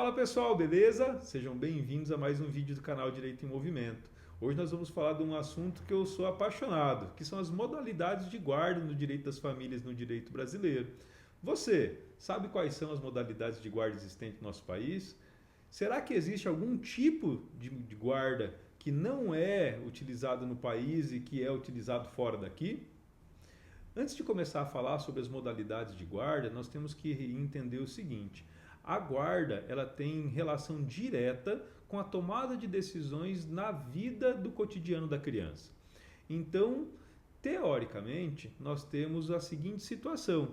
Fala pessoal, beleza? Sejam bem-vindos a mais um vídeo do canal Direito em Movimento. Hoje nós vamos falar de um assunto que eu sou apaixonado, que são as modalidades de guarda no direito das famílias no direito brasileiro. Você sabe quais são as modalidades de guarda existentes no nosso país? Será que existe algum tipo de guarda que não é utilizado no país e que é utilizado fora daqui? Antes de começar a falar sobre as modalidades de guarda, nós temos que entender o seguinte: a guarda, ela tem relação direta com a tomada de decisões na vida do cotidiano da criança. Então, teoricamente, nós temos a seguinte situação: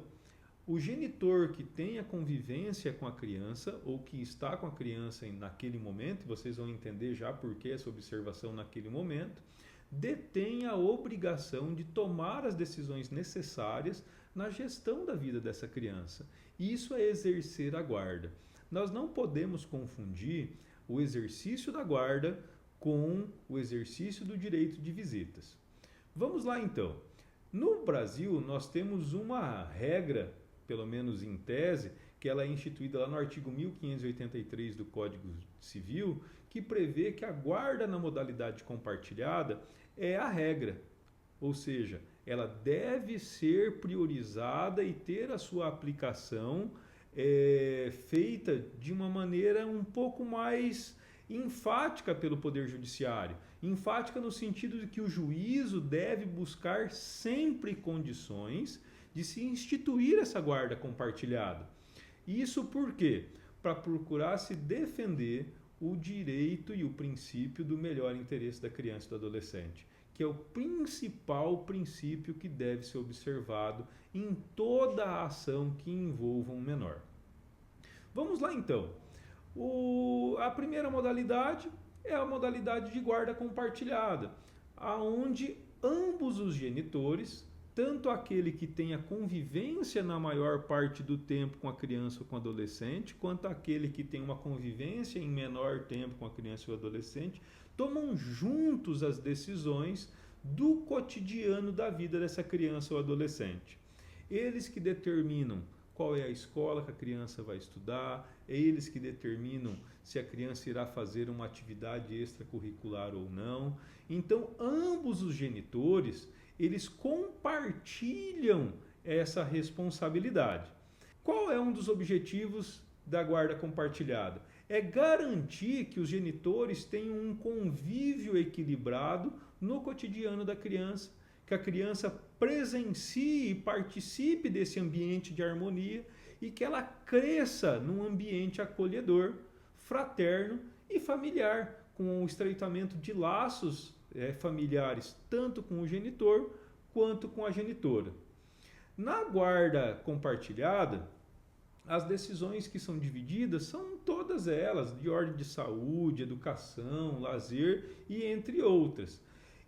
o genitor que tem a convivência com a criança ou que está com a criança naquele momento, vocês vão entender já por que essa observação naquele momento, detém a obrigação de tomar as decisões necessárias na gestão da vida dessa criança. Isso é exercer a guarda. Nós não podemos confundir o exercício da guarda com o exercício do direito de visitas. Vamos lá então. No Brasil, nós temos uma regra, pelo menos em tese, que ela é instituída lá no artigo 1583 do Código Civil, que prevê que a guarda na modalidade compartilhada é a regra, ou seja, ela deve ser priorizada e ter a sua aplicação feita de uma maneira um pouco mais enfática pelo Poder Judiciário. Enfática no sentido de que o juízo deve buscar sempre condições de se instituir essa guarda compartilhada. Isso por quê? Para procurar se defender o direito e o princípio do melhor interesse da criança e do adolescente, que é o principal princípio que deve ser observado em toda a ação que envolva um menor. Vamos lá então. A primeira modalidade é a modalidade de guarda compartilhada, aonde ambos os genitores, tanto aquele que tem a convivência na maior parte do tempo com a criança ou com o adolescente, quanto aquele que tem uma convivência em menor tempo com a criança ou adolescente, tomam juntos as decisões do cotidiano da vida dessa criança ou adolescente. Eles que determinam qual é a escola que a criança vai estudar, é eles que determinam se a criança irá fazer uma atividade extracurricular ou não. Então, ambos os genitores, eles compartilham essa responsabilidade. Qual é um dos objetivos da guarda compartilhada? É garantir que os genitores tenham um convívio equilibrado no cotidiano da criança, que a criança presencie e participe desse ambiente de harmonia e que ela cresça num ambiente acolhedor, fraterno e familiar, com o estreitamento de laços familiares, tanto com o genitor quanto com a genitora. Na guarda compartilhada, as decisões que são divididas são todas elas de ordem de saúde, educação, lazer e entre outras.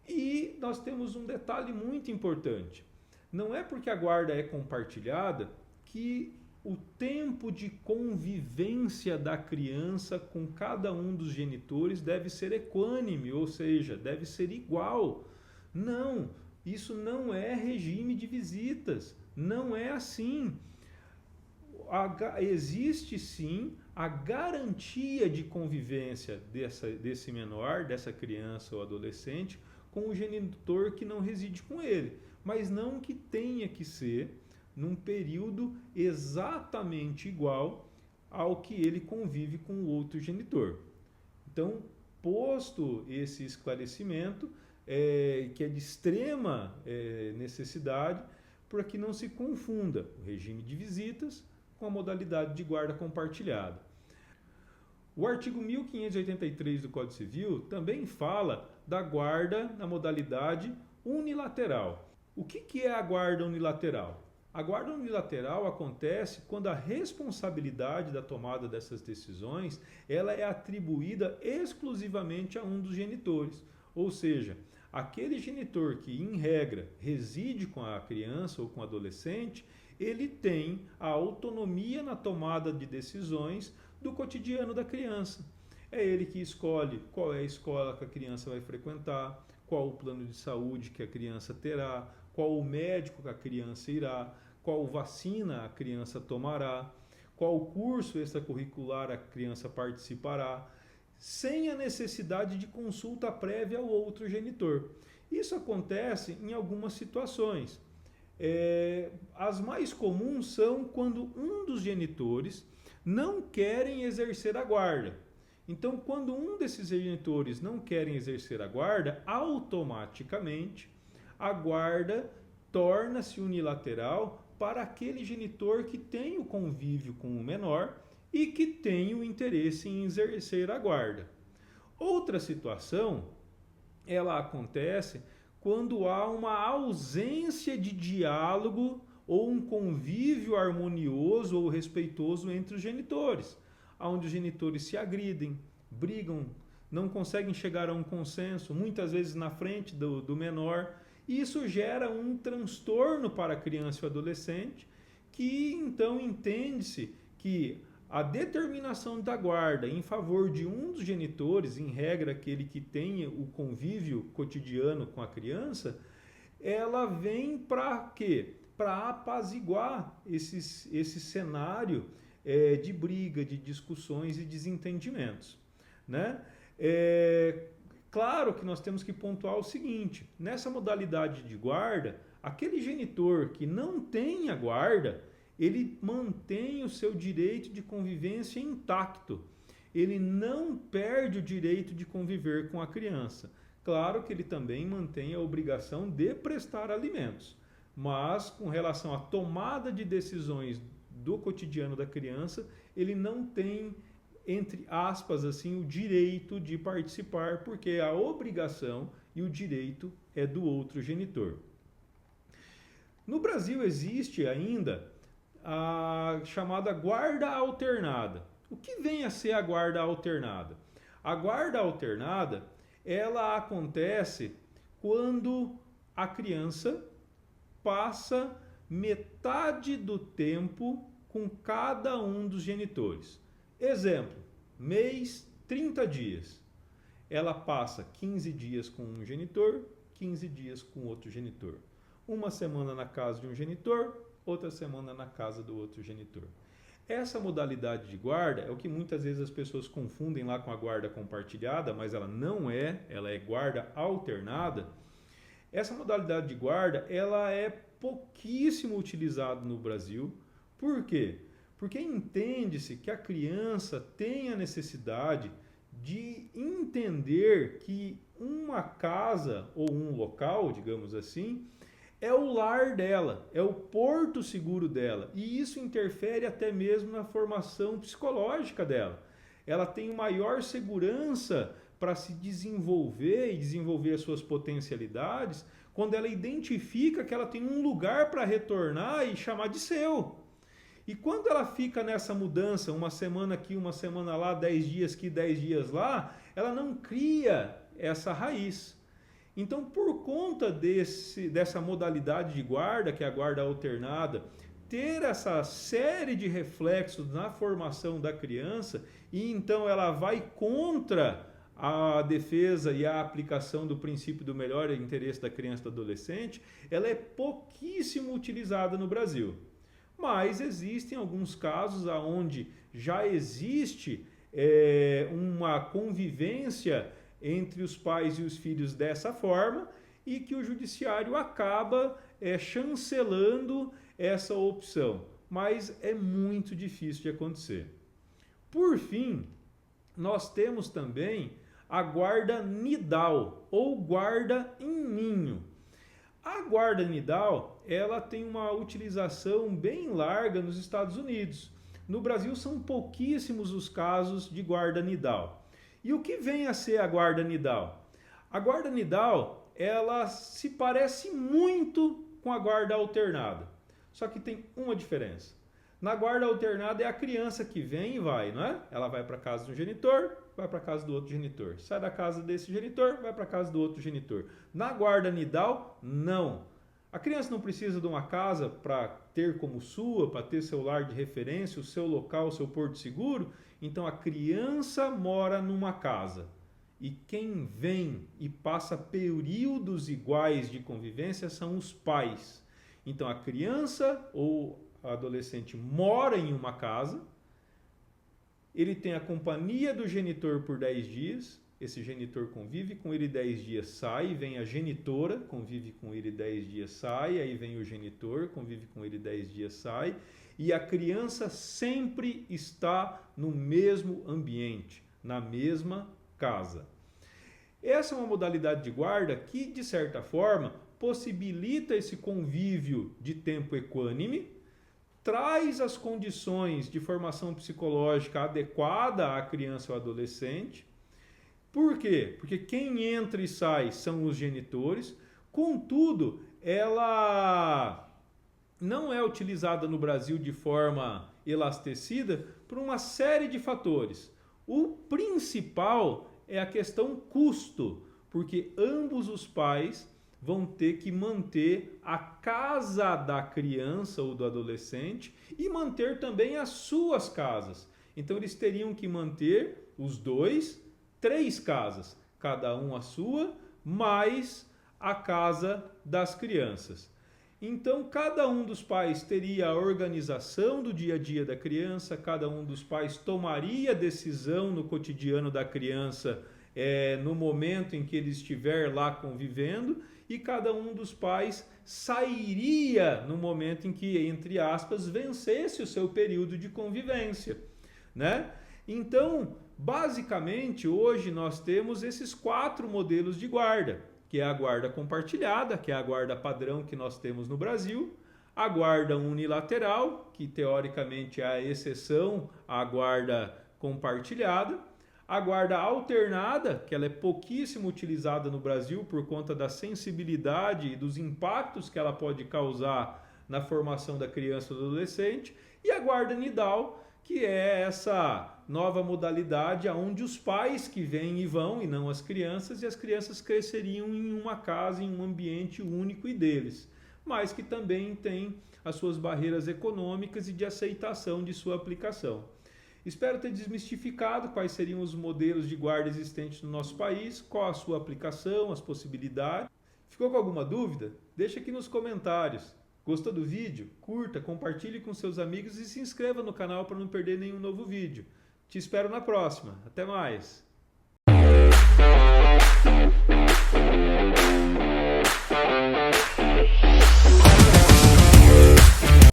E nós temos um detalhe muito importante. Não é porque a guarda é compartilhada que o tempo de convivência da criança com cada um dos genitores deve ser equânime, ou seja, deve ser igual. Não, isso não é regime de visitas, não é assim. Existe sim a garantia de convivência desse menor, dessa criança ou adolescente, com o genitor que não reside com ele, mas não que tenha que ser num período exatamente igual ao que ele convive com o outro genitor. Então, posto esse esclarecimento, que é de extrema necessidade, para que não se confunda o regime de visitas com a modalidade de guarda compartilhada. O artigo 1583 do Código Civil também fala da guarda na modalidade unilateral. O que é a guarda unilateral? A guarda unilateral acontece quando a responsabilidade da tomada dessas decisões ela é atribuída exclusivamente a um dos genitores. Ou seja, aquele genitor que, em regra, reside com a criança ou com o adolescente, ele tem a autonomia na tomada de decisões do cotidiano da criança. É ele que escolhe qual é a escola que a criança vai frequentar, qual o plano de saúde que a criança terá, qual o médico que a criança irá, qual vacina a criança tomará, qual curso extracurricular a criança participará, sem a necessidade de consulta prévia ao outro genitor. Isso acontece em algumas situações. As mais comuns são quando um dos genitores não querem exercer a guarda. Então, quando um desses genitores não querem exercer a guarda, automaticamente a guarda torna-se unilateral para aquele genitor que tem o convívio com o menor e que tem o interesse em exercer a guarda. Outra situação, ela acontece quando há uma ausência de diálogo ou um convívio harmonioso ou respeitoso entre os genitores, onde os genitores se agridem, brigam, não conseguem chegar a um consenso, muitas vezes na frente do menor, e isso gera um transtorno para a criança e o adolescente, que então entende-se que a determinação da guarda em favor de um dos genitores, em regra aquele que tem o convívio cotidiano com a criança, ela vem para quê? Para apaziguar esse cenário de briga, de discussões e desentendimentos, né? Claro que nós temos que pontuar o seguinte: nessa modalidade de guarda, aquele genitor que não tem a guarda, ele mantém o seu direito de convivência intacto. Ele não perde o direito de conviver com a criança. Claro que ele também mantém a obrigação de prestar alimentos, mas com relação à tomada de decisões do cotidiano da criança, ele não tem, entre aspas, assim, o direito de participar, porque a obrigação e o direito é do outro genitor. No Brasil existe ainda a chamada guarda alternada. O que vem a ser a guarda alternada? A guarda alternada, ela acontece quando a criança passa metade do tempo com cada um dos genitores. Exemplo, mês, 30 dias. Ela passa 15 dias com um genitor, 15 dias com outro genitor. Uma semana na casa de um genitor, outra semana na casa do outro genitor. Essa modalidade de guarda é o que muitas vezes as pessoas confundem lá com a guarda compartilhada, mas ela não é, ela é guarda alternada. Essa modalidade de guarda, ela é pouquíssimo utilizada no Brasil. Por quê? Porque entende-se que a criança tem a necessidade de entender que uma casa ou um local, digamos assim, é o lar dela, é o porto seguro dela, e isso interfere até mesmo na formação psicológica dela. Ela tem maior segurança para se desenvolver e desenvolver as suas potencialidades quando ela identifica que ela tem um lugar para retornar e chamar de seu. E quando ela fica nessa mudança, uma semana aqui, uma semana lá, 10 dias aqui, 10 dias lá, ela não cria essa raiz. Então, por conta dessa modalidade de guarda, que é a guarda alternada, ter essa série de reflexos na formação da criança, e então ela vai contra a defesa e a aplicação do princípio do melhor interesse da criança e do adolescente, ela é pouquíssimo utilizada no Brasil. Mas existem alguns casos onde já existe uma convivência entre os pais e os filhos dessa forma e que o judiciário acaba chancelando essa opção. Mas é muito difícil de acontecer. Por fim, nós temos também a guarda nidal ou guarda em ninho. A guarda nidal, ela tem uma utilização bem larga nos Estados Unidos. No Brasil são pouquíssimos os casos de guarda nidal. E o que vem a ser a guarda nidal? A guarda nidal, ela se parece muito com a guarda alternada. Só que tem uma diferença. Na guarda alternada é a criança que vem e vai, não é? Ela vai para a casa de um genitor, vai para a casa do outro genitor. Sai da casa desse genitor, vai para a casa do outro genitor. Na guarda nidal, não. A criança não precisa de uma casa para ter como sua, para ter seu lar de referência, o seu local, o seu porto seguro. Então a criança mora numa casa. E quem vem e passa períodos iguais de convivência são os pais. Então a criança ou adolescente mora em uma casa, ele tem a companhia do genitor por 10 dias, esse genitor convive com ele 10 dias, sai, vem a genitora, convive com ele 10 dias, sai, aí vem o genitor, convive com ele 10 dias, sai, e a criança sempre está no mesmo ambiente, na mesma casa. Essa é uma modalidade de guarda que, de certa forma, possibilita esse convívio de tempo equânime, traz as condições de formação psicológica adequada à criança ou adolescente. Por quê? Porque quem entra e sai são os genitores, contudo, ela não é utilizada no Brasil de forma elastecida por uma série de fatores. O principal é a questão custo, porque ambos os pais vão ter que manter a casa da criança ou do adolescente e manter também as suas casas. Então eles teriam que manter os dois, 3 casas, cada um a sua, mais a casa das crianças. Então cada um dos pais teria a organização do dia a dia da criança, cada um dos pais tomaria decisão no cotidiano da criança no momento em que ele estiver lá convivendo, e cada um dos pais sairia no momento em que, entre aspas, vencesse o seu período de convivência, né? Então, basicamente, hoje nós temos esses 4 modelos de guarda, que é a guarda compartilhada, que é a guarda padrão que nós temos no Brasil, a guarda unilateral, que teoricamente é a exceção à guarda compartilhada, a guarda alternada, que ela é pouquíssimo utilizada no Brasil por conta da sensibilidade e dos impactos que ela pode causar na formação da criança ou do adolescente, e a guarda nidal, que é essa nova modalidade onde os pais que vêm e vão, e não as crianças, e as crianças cresceriam em uma casa, em um ambiente único e deles, mas que também tem as suas barreiras econômicas e de aceitação de sua aplicação. Espero ter desmistificado quais seriam os modelos de guarda existentes no nosso país, qual a sua aplicação, as possibilidades. Ficou com alguma dúvida? Deixa aqui nos comentários. Gostou do vídeo? Curta, compartilhe com seus amigos e se inscreva no canal para não perder nenhum novo vídeo. Te espero na próxima. Até mais!